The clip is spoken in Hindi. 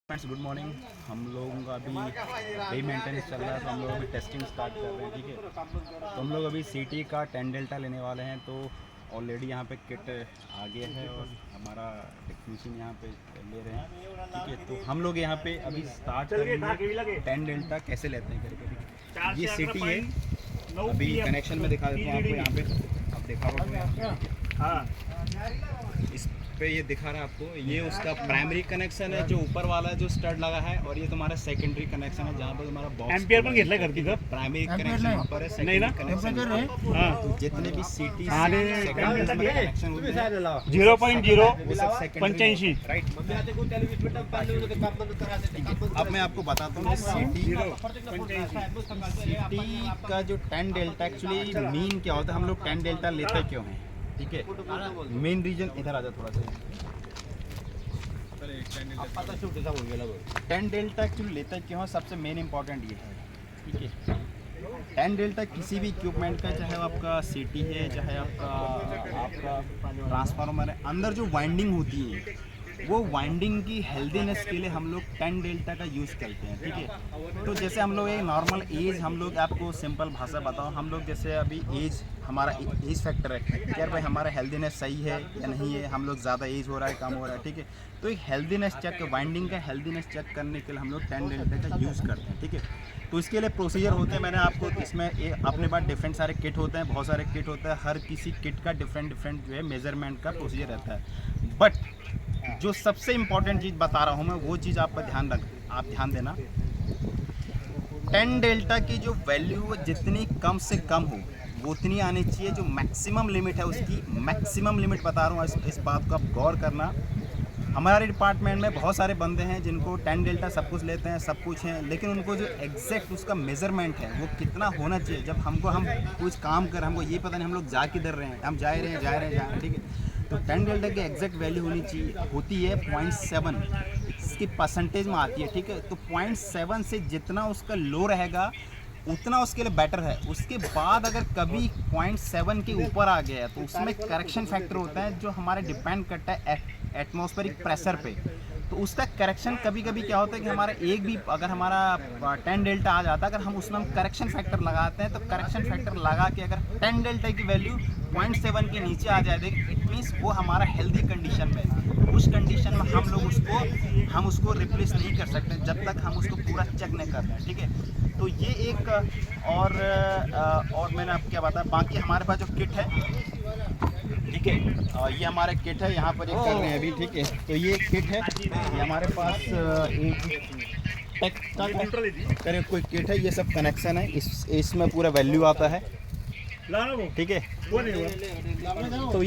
Friends good morning. हम लोगों का अभी यही मेंटेनेंस चल रहा है, तो हम लोग अभी टेस्टिंग स्टार्ट कर रहे हैं। ठीक है, तो हम लोग अभी सीटी का 10 डेल्टा लेने वाले हैं। तो ऑलरेडी यहाँ पे किट आ गया है और हमारा टेक्नीशियन यहाँ पे ले रहे हैं। ठीक है, तो हम लोग यहाँ पे अभी स्टार्ट करेंगे 10 डेल्टा कैसे लेते हैं करके। ये सीटी है, अभी कनेक्शन में दिखा देता हूँ आपको। यहाँ पे आप देखा होगा, इस पे ये दिखा रहा है आपको, ये उसका प्राइमरी कनेक्शन है जो ऊपर वाला जो स्टड लगा है, और ये तुम्हारा सेकेंडरी कनेक्शन है जहाँ पर तुम्हारा बॉक्स एम्पियर पण घेतलाय करती का प्राइमरी कनेक्शन ऊपर है, नहीं ना? कनेक्शन है। हां, तो जितने भी सीटी अरे, कनेक्शन होते हैं 0.085 राइट। अब मैं आपको बताता हूँ सीटी का जो 10 डेल्टा एक्चुअली मीन क्या होता है, हम लोग 10 डेल्टा लेते क्यों हैं। ठीक है, मेन रीजन इधर आ जाओ थोड़ा सा। 10 डेल्टा एक्चुअली लेता क्यों है, सबसे मेन इंपॉर्टेंट ये है। ठीक है, 10 डेल्टा किसी भी इक्विपमेंट का, चाहे आपका सीटी है, चाहे आपका ट्रांसफार्मर है, अंदर जो वाइंडिंग होती है वो वाइंडिंग की हेल्दीनेस के लिए हम लोग 10 डेल्टा का यूज़ करते हैं। ठीक है, तो जैसे हम लोग एक नॉर्मल एज, हम लोग आपको सिंपल भाषा बताओ, हम लोग जैसे अभी एज, हमारा एज फैक्टर है कि यार भाई हमारा हेल्दीनेस सही है या नहीं है, हम लोग ज़्यादा एज हो रहा है, कम हो रहा है। ठीक है, तो एक हेल्दीनेस चेक, वाइंडिंग का हेल्दीनेस चेक करने के लिए हम लोग 10 डेल्टा का यूज़ करते हैं। ठीक है, तो इसके लिए प्रोसीजर होते हैं, मैंने आपको इसमें अपने पास डिफरेंट सारे किट होते हैं, बहुत सारे किट होते हैं, हर किसी किट का डिफरेंट जो है मेजरमेंट का प्रोसीजर रहता है। बट जो सबसे इम्पोर्टेंट चीज़ बता रहा हूँ मैं, वो चीज़ आप ध्यान देना। 10 डेल्टा की जो वैल्यू जितनी कम से कम हो वो उतनी आनी चाहिए। जो मैक्सिमम लिमिट है उसकी मैक्सिमम लिमिट बता रहा हूँ, इस बात को आप गौर करना। हमारे डिपार्टमेंट में बहुत सारे बंदे हैं जिनको 10 डेल्टा सब कुछ लेते हैं, सब कुछ हैं, लेकिन उनको जो एग्जैक्ट उसका मेजरमेंट है वो कितना होना चाहिए, जब हम कुछ काम कर, हमको ये पता नहीं हम लोग जा किधर रहे हैं, हम जा रहे हैं। ठीक है, तो 10 डेल्टा की एग्जैक्ट वैल्यू होती है 0.7, इसकी परसेंटेज में आती है। ठीक है, तो 0.7 से जितना उसका लो रहेगा उतना उसके लिए बेटर है। उसके बाद अगर कभी 0.7 के ऊपर आ गया है तो उसमें करेक्शन फैक्टर होता है जो हमारे डिपेंड करता है एटमॉस्फेरिक प्रेशर पे। तो उसका करेक्शन कभी कभी क्या होता है कि हमारा एक भी अगर हमारा 10 डेल्टा आ जाता है, अगर हम उसमें करेक्शन फैक्टर लगाते हैं, तो करेक्शन फैक्टर लगा के अगर 10 डेल्टा की वैल्यू 0.7 के नीचे आ जाए, इट मीन्स वो हमारा हेल्दी कंडीशन में है। उस कंडीशन में हम लोग उसको रिप्लेस नहीं कर सकते जब तक हम उसको पूरा चेक नहीं करते हैं। ठीक है, तो ये एक और मैंने आपको क्या बताया, बाकी हमारे पास जो किट है, ठीक है, ये हमारे किट है, यहाँ पर एक कर रहे हैं अभी। ठीक है, तो ये किट है, ये हमारे पास एक करे कोई किट है, ये सब कनेक्शन है, इसमें पूरा वैल्यू आता है। ठीक है, तो ये